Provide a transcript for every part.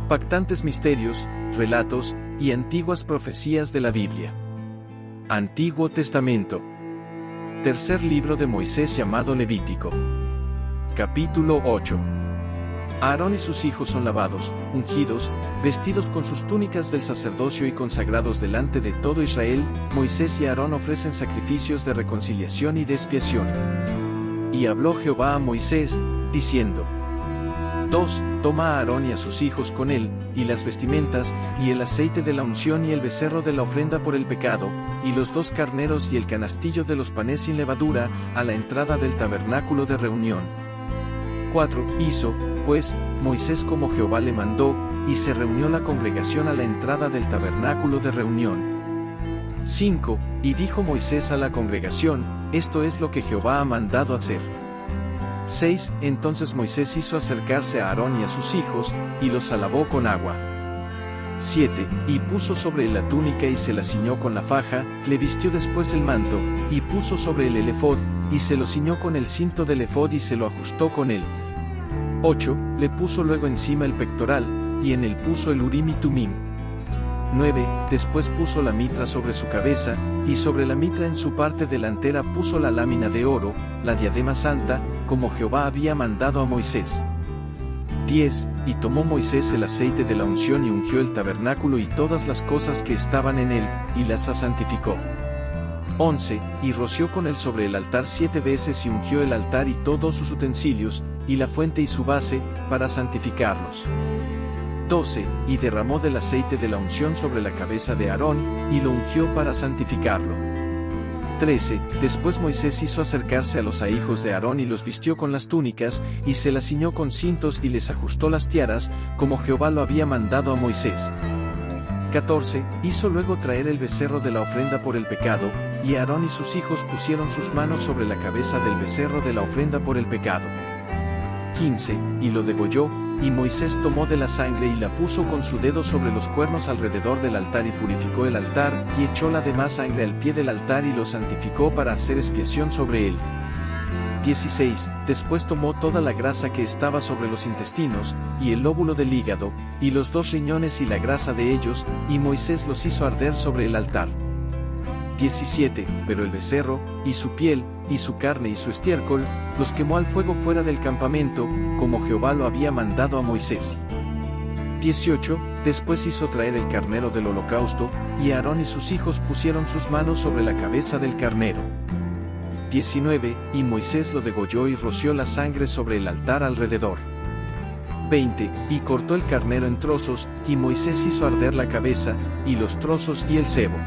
Impactantes misterios, relatos y antiguas profecías de la Biblia. Antiguo Testamento. Tercer libro de Moisés llamado Levítico. Capítulo 8. Aarón y sus hijos son lavados, ungidos, vestidos con sus túnicas del sacerdocio y consagrados delante de todo Israel. Moisés y Aarón ofrecen sacrificios de reconciliación y de expiación. Y habló Jehová a Moisés, diciendo: 2. Toma a Aarón y a sus hijos con él, y las vestimentas, y el aceite de la unción y el becerro de la ofrenda por el pecado, y los 2 carneros y el canastillo de los panes sin levadura, a la entrada del tabernáculo de reunión. 4. Hizo, pues, Moisés como Jehová le mandó, y se reunió la congregación a la entrada del tabernáculo de reunión. 5. Y dijo Moisés a la congregación: esto es lo que Jehová ha mandado hacer. 6. Entonces Moisés hizo acercarse a Aarón y a sus hijos, y los alabó con agua. 7. Y puso sobre él la túnica y se la ciñó con la faja, le vistió después el manto, y puso sobre él el efod, y se lo ciñó con el cinto del efod y se lo ajustó con él. 8. Le puso luego encima el pectoral, y en él puso el Urim y Tumim. 9. Después puso la mitra sobre su cabeza, y sobre la mitra en su parte delantera puso la lámina de oro, la diadema santa, como Jehová había mandado a Moisés. 10. Y tomó Moisés el aceite de la unción y ungió el tabernáculo y todas las cosas que estaban en él, y las santificó. 11. Y roció con él sobre el altar 7 veces y ungió el altar y todos sus utensilios, y la fuente y su base, para santificarlos. 12. Y derramó del aceite de la unción sobre la cabeza de Aarón, y lo ungió para santificarlo. 13. Después Moisés hizo acercarse a los hijos de Aarón y los vistió con las túnicas, y se las ciñó con cintos y les ajustó las tiaras, como Jehová lo había mandado a Moisés. 14. Hizo luego traer el becerro de la ofrenda por el pecado, y Aarón y sus hijos pusieron sus manos sobre la cabeza del becerro de la ofrenda por el pecado. 15. Y lo degolló, y Moisés tomó de la sangre y la puso con su dedo sobre los cuernos alrededor del altar y purificó el altar, y echó la demás sangre al pie del altar y lo santificó para hacer expiación sobre él. 16. Después tomó toda la grasa que estaba sobre los intestinos, y el lóbulo del hígado, y los 2 riñones y la grasa de ellos, y Moisés los hizo arder sobre el altar. 17. Pero el becerro, y su piel, y su carne y su estiércol, los quemó al fuego fuera del campamento, como Jehová lo había mandado a Moisés. 18. Después hizo traer el carnero del holocausto, y Aarón y sus hijos pusieron sus manos sobre la cabeza del carnero. 19. Y Moisés lo degolló y roció la sangre sobre el altar alrededor. 20. Y cortó el carnero en trozos, y Moisés hizo arder la cabeza, y los trozos y el sebo.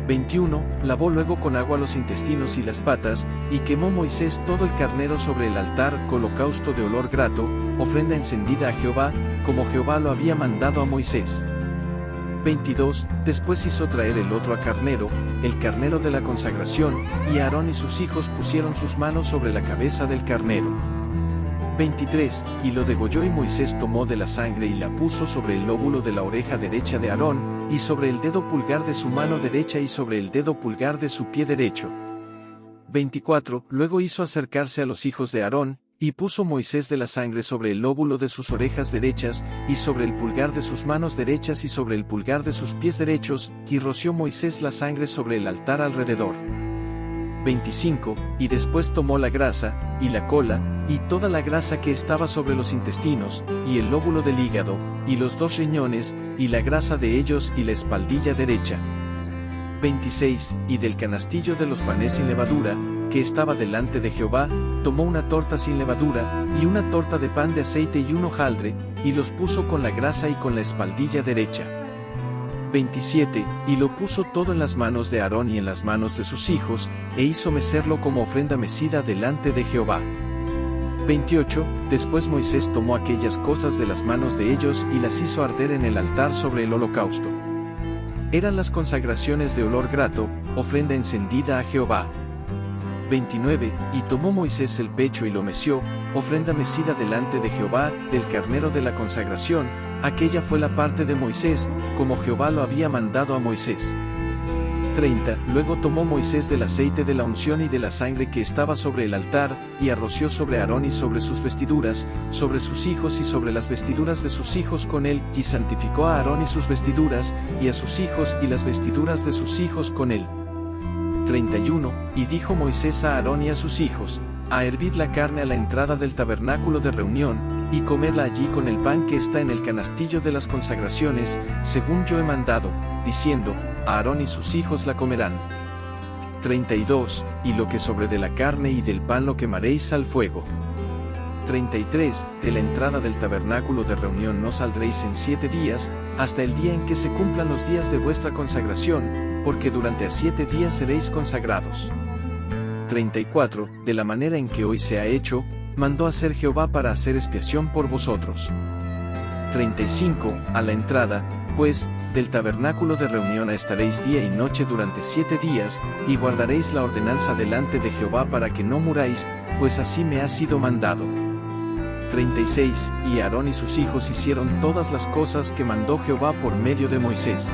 21. Lavó luego con agua los intestinos y las patas, y quemó Moisés todo el carnero sobre el altar, holocausto de olor grato, ofrenda encendida a Jehová, como Jehová lo había mandado a Moisés. 22. Después hizo traer el otro carnero, el carnero de la consagración, y Aarón y sus hijos pusieron sus manos sobre la cabeza del carnero. 23. Y lo degolló y Moisés tomó de la sangre y la puso sobre el lóbulo de la oreja derecha de Aarón, y sobre el dedo pulgar de su mano derecha y sobre el dedo pulgar de su pie derecho. 24. Luego hizo acercarse a los hijos de Aarón, y puso Moisés de la sangre sobre el lóbulo de sus orejas derechas, y sobre el pulgar de sus manos derechas y sobre el pulgar de sus pies derechos, y roció Moisés la sangre sobre el altar alrededor. 25. Y después tomó la grasa, y la cola, y toda la grasa que estaba sobre los intestinos, y el lóbulo del hígado, y los 2 riñones, y la grasa de ellos y la espaldilla derecha. 26. Y del canastillo de los panes sin levadura, que estaba delante de Jehová, tomó una torta sin levadura, y una torta de pan de aceite y un hojaldre, y los puso con la grasa y con la espaldilla derecha. 27. Y lo puso todo en las manos de Aarón y en las manos de sus hijos, e hizo mecerlo como ofrenda mecida delante de Jehová. 28. Después Moisés tomó aquellas cosas de las manos de ellos y las hizo arder en el altar sobre el holocausto. Eran las consagraciones de olor grato, ofrenda encendida a Jehová. 29. Y tomó Moisés el pecho y lo meció, ofrenda mecida delante de Jehová, del carnero de la consagración, aquella fue la parte de Moisés, como Jehová lo había mandado a Moisés. 30. Luego tomó Moisés del aceite de la unción y de la sangre que estaba sobre el altar, y arroció sobre Aarón y sobre sus vestiduras, sobre sus hijos y sobre las vestiduras de sus hijos con él, y santificó a Aarón y sus vestiduras, y a sus hijos y las vestiduras de sus hijos con él. 31. Y dijo Moisés a Aarón y a sus hijos: a hervir la carne a la entrada del tabernáculo de reunión, y comerla allí con el pan que está en el canastillo de las consagraciones, según yo he mandado, diciendo: Aarón y sus hijos la comerán. 32. Y lo que sobre de la carne y del pan lo quemaréis al fuego. 33. De la entrada del tabernáculo de reunión no saldréis en 7 días, hasta el día en que se cumplan los días de vuestra consagración, porque durante 7 días seréis consagrados. 34. De la manera en que hoy se ha hecho, mandó hacer Jehová para hacer expiación por vosotros. 35. A la entrada, pues, del tabernáculo de reunión estaréis día y noche durante 7 días, y guardaréis la ordenanza delante de Jehová para que no muráis, pues así me ha sido mandado. 36. Y Aarón y sus hijos hicieron todas las cosas que mandó Jehová por medio de Moisés.